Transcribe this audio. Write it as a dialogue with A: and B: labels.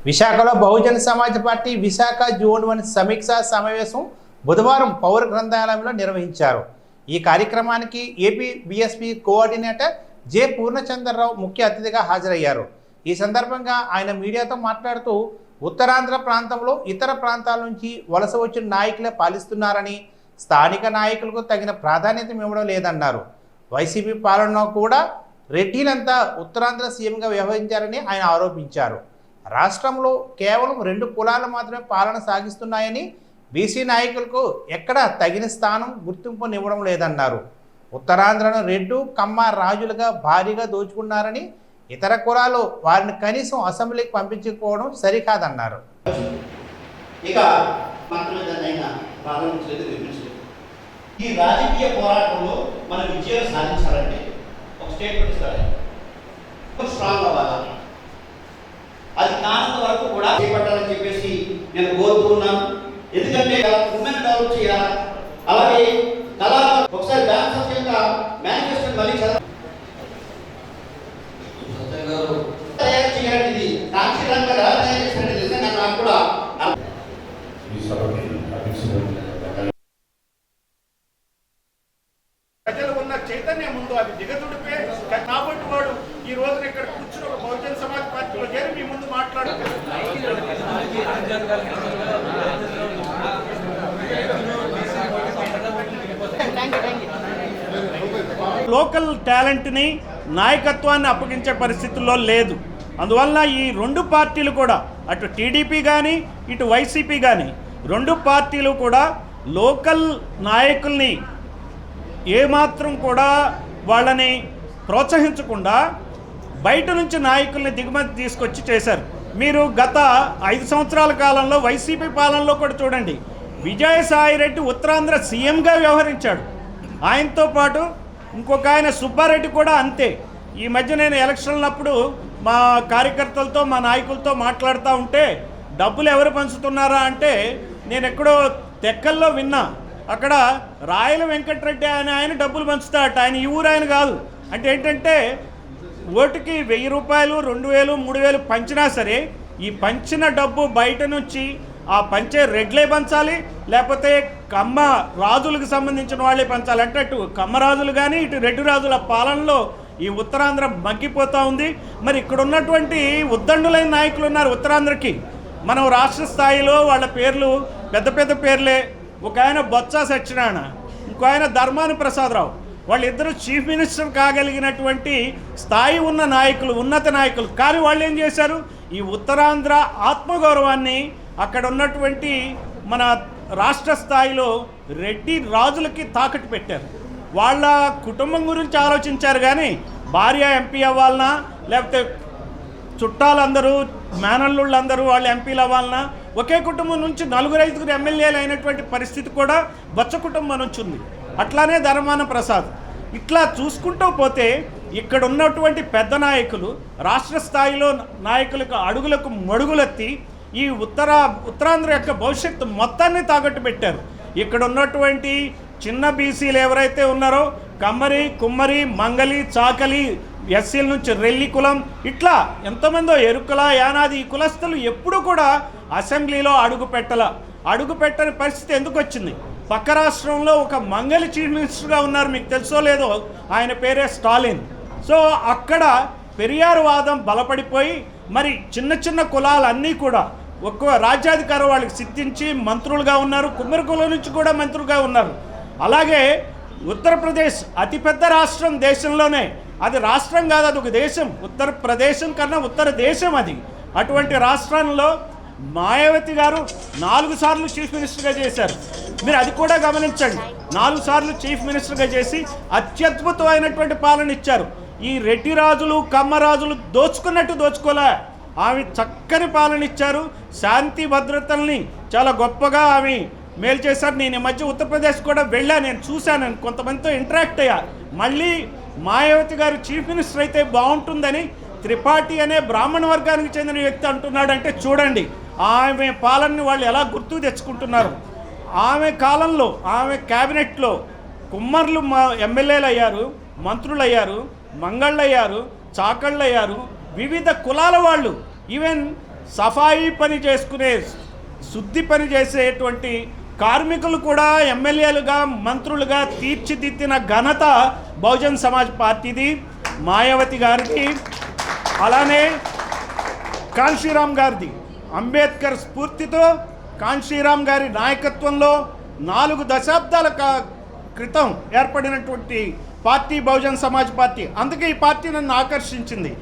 A: విశాఖలో Bahujan Samaj party Visakha zone 1 సమీక్షా సమావేశం బుధవారం పౌర గ్రంథాలయంలో నిర్వహించారు. ఈ కార్యక్రమానికి AP BSP coordinator J Purnachandrarao ముఖ్య అతిథిగా హాజరయ్యారు. ఈ సందర్భంగా ఆయన మీడియాతో మాట్లాడుతూ ఉత్తరాంధ్ర ప్రాంతంలో ఇతర ప్రాంతాల నుంచి వలస వచ్చిన నాయకులే పాలిస్తున్నారని, స్థానిక నాయకులకు తగిన ప్రాధాన్యత ఇవ్వడం లేదన్నారు. వైసీపీ పాలనలో కూడా రెడ్డిలంతా ఉత్తరాంధ్ర సీఎంగా వ్యవహరించారని ఆయన ఆరోపించారు. రాష్ట్రంలో కేవలం 2 కులాలు మాత్రమే పాలన సాగిస్తున్నాయని, బీసీ నాయకులకు ఎక్కడ తగిన స్థానం గుర్తింపునివ్వడం లేదన్నారు. ఉత్తరాంధ్రను రెడ్డు కమ్మ రాజులుగా భారీగా దోచుకున్నారని, ఇతర కులాలు వారిని కనీసం అసెంబ్లీకి పంపించుకోవడం సరికాదన్నారు.
B: ఈ రాజకీయ పోరాటంలో మన విజయాలు సాధించాలంటే ఒక స్టేట్మెంట్ ఇస్తారు, స్ట్రాంగ్ అవ్వాలి. అది కానంత వరకు కూడా చేపట్టాలని చెప్పేసి నేను కోరుతున్నాను. ఎందుకంటే ఉమెన్ డెవలప్ చేయాలి. అలాగే కళా ఒకసారి డాన్సర్స్ యొక్క మేనిఫెస్టో మళ్ళీ తయారు చేయాలి. కాంక్షిరంగా తయారు చేసినట్టు నిజంగా నాకు కూడా
C: ప్రజలు ఉన్న చైతన్యం ముందు అది దిగదుడిపే. కాబట్టి వాడు ఈ రోజున ఇక్కడ కూర్చుని ఒక బహుజన సమాజ్ పార్టీలో చేరి మీ ముందు మాట్లాడుతున్నారు. లోకల్ టాలెంట్ని నాయకత్వాన్ని అప్పగించే పరిస్థితుల్లో లేదు. అందువలన ఈ 2 పార్టీలు కూడా, అటు టీడీపీ కానీ ఇటు వైసీపీ కానీ, 2 పార్టీలు కూడా లోకల్ నాయకుల్ని ఏమాత్రం కూడా వాళ్ళని ప్రోత్సహించకుండా బయట నుంచి నాయకుల్ని దిగుమతి తీసుకొచ్చి చేశారు. మీరు గత 5 సంవత్సరాల కాలంలో వైసీపీ పాలనలో కూడా చూడండి, విజయసాయిరెడ్డి ఉత్తరాంధ్ర సీఎంగా వ్యవహరించాడు. ఆయనతో పాటు ఇంకొక ఆయన సుబ్బారెడ్డి కూడా అంతే. ఈ మధ్య నేను ఎలక్షన్లప్పుడు మా కార్యకర్తలతో మా నాయకులతో మాట్లాడుతూ ఉంటే డబ్బులు ఎవరు పంచుతున్నారా అంటే నేను ఎక్కడో తెక్కల్లో విన్నా. అక్కడ రాయల వెంకటరెడ్డి ఆయన డబ్బులు పంచుతాడట. ఆయన ఈ ఊరు ఆయన కాదు. అంటే ఏంటంటే ఓటుకి 1000 రూపాయలు 2000 3000 పంచినా సరే ఈ పంచిన డబ్బు బయట నుంచి ఆ పంచే రెడ్లే పంచాలి, లేకపోతే కమ్మ రాజులకు సంబంధించిన వాళ్ళే పంచాలి. అంటే అటు కమ్మ రాజులు కానీ ఇటు రెడ్డి రాజుల పాలనలో ఈ ఉత్తరాంధ్ర మగ్గిపోతూ ఉంది. మరి ఇక్కడ ఉన్నటువంటి ఉద్దండులైన నాయకులు ఉన్నారు ఉత్తరాంధ్రకి. మనం రాష్ట్ర స్థాయిలో వాళ్ళ పేర్లు పెద్ద పెద్ద పేర్లే. ఒక ఆయన బొత్స సత్యనారాయణ, ఇంకో ఆయన ధర్మాన ప్రసాదరావు. వాళ్ళిద్దరూ చీఫ్ మినిస్టర్ కాగలిగినటువంటి స్థాయి ఉన్న నాయకులు, ఉన్నత నాయకులు. కానీ వాళ్ళు ఏం చేశారు, ఈ ఉత్తరాంధ్ర ఆత్మగౌరవాన్ని అక్కడ ఉన్నటువంటి మన రాష్ట్ర స్థాయిలో రెడ్డి రాజులకి తాకట్టు పెట్టారు. వాళ్ళ కుటుంబం గురించి ఆలోచించారు కానీ భార్య ఎంపీ అవ్వాలన్నా, లేకపోతే చుట్టాలందరూ మేనల్లుళ్ళందరూ వాళ్ళు ఎంపీలు అవ్వాలన్నా, ఒకే కుటుంబం నుంచి 4-5 ఎమ్మెల్యేలు అయినటువంటి పరిస్థితి కూడా బొత్స కుటుంబం నుంచి ఉంది. అట్లానే ధర్మాన ప్రసాద్. ఇట్లా చూసుకుంటూ పోతే ఇక్కడ ఉన్నటువంటి పెద్ద నాయకులు రాష్ట్ర స్థాయిలో నాయకులకు అడుగులకు మడుగులెత్తి ఈ ఉత్తరాంధ్ర యొక్క భవిష్యత్తు మొత్తాన్ని తాకట్టు పెట్టారు. ఇక్కడ ఉన్నటువంటి చిన్న బీసీలు ఎవరైతే ఉన్నారో కమ్మరి, కుమ్మరి, మంగలి, చాకలి, ఎస్సీల నుంచి రెల్లి కులం, ఇట్లా ఎంతమందో ఎరుకల, యానాది ఈ కులస్తులు ఎప్పుడు కూడా అసెంబ్లీలో అడుగు పెట్టని పరిస్థితి ఎందుకు వచ్చింది? పక్క రాష్ట్రంలో ఒక మంగలి చీఫ్ మినిస్టర్గా ఉన్నారు, మీకు తెలుసో లేదో, ఆయన పేరే స్టాలిన్. సో అక్కడ పెరియార్ వాదం బలపడిపోయి మరి చిన్న చిన్న కులాలన్నీ కూడా ఒక్క రాజ్యాధికారం వాళ్ళకి సిద్ధించి మంత్రులుగా ఉన్నారు. కుమ్మరి కులం నుంచి కూడా మంత్రులుగా ఉన్నారు. అలాగే ఉత్తరప్రదేశ్ అతిపెద్ద రాష్ట్రం దేశంలోనే. అది రాష్ట్రం కాదు, అది ఒక దేశం. ఉత్తరప్రదేశం కన్నా ఉత్తర దేశం అది. అటువంటి రాష్ట్రంలో మాయావతి గారు 4 సార్లు చీఫ్ మినిస్టర్గా చేశారు. మీరు అది కూడా గమనించండి. 4 సార్లు చీఫ్ మినిస్టర్గా చేసి అత్యద్భుతమైనటువంటి పాలన ఇచ్చారు. ఈ రెడ్డి రాజులు, కమ్మ రాజులు దోచుకున్నట్టు దోచుకోలే. ఆమె చక్కని పాలన ఇచ్చారు. శాంతి భద్రతల్ని చాలా గొప్పగా ఆమె మేలు చేశారు. నేను ఈ మధ్య ఉత్తరప్రదేశ్ కూడా వెళ్ళాను, నేను చూశాను, కొంతమందితో ఇంటరాక్ట్ అయ్యా. మళ్ళీ మాయావతి గారు చీఫ్ మినిస్టర్ అయితే బాగుంటుందని త్రిపాఠి అనే బ్రాహ్మణ వర్గానికి చెందిన వ్యక్తి అంటున్నాడంటే చూడండి ఆమె పాలనని వాళ్ళు ఎలా గుర్తుకు తెచ్చుకుంటున్నారు. ఆమె కాలంలో ఆమె క్యాబినెట్లో కుమ్మర్లు ఎమ్మెల్యేలు అయ్యారు, మంత్రులు అయ్యారు, మంగళ్ళు అయ్యారు, చాకళ్ళు అయ్యారు, వివిధ కులాల వాళ్ళు. ఈవెన్ సఫాయి పని చేసుకునే శుద్ధి పని చేసేటువంటి కార్మికులు కూడా ఎమ్మెల్యేలుగా మంత్రులుగా తీర్చిదిద్దిన ఘనత బహుజన్ సమాజ్ పార్టీది, మాయావతి గారిది, అలానే కాన్షీరామ్ గారిది. అంబేద్కర్ స్ఫూర్తితో కాన్షీరామ్ గారి నాయకత్వంలో 4 దశాబ్దాల క్రితం ఏర్పడినటువంటి పార్టీ బహుజన్ సమాజ్ పార్టీ. అందుకే ఈ పార్టీ నన్ను ఆకర్షించింది.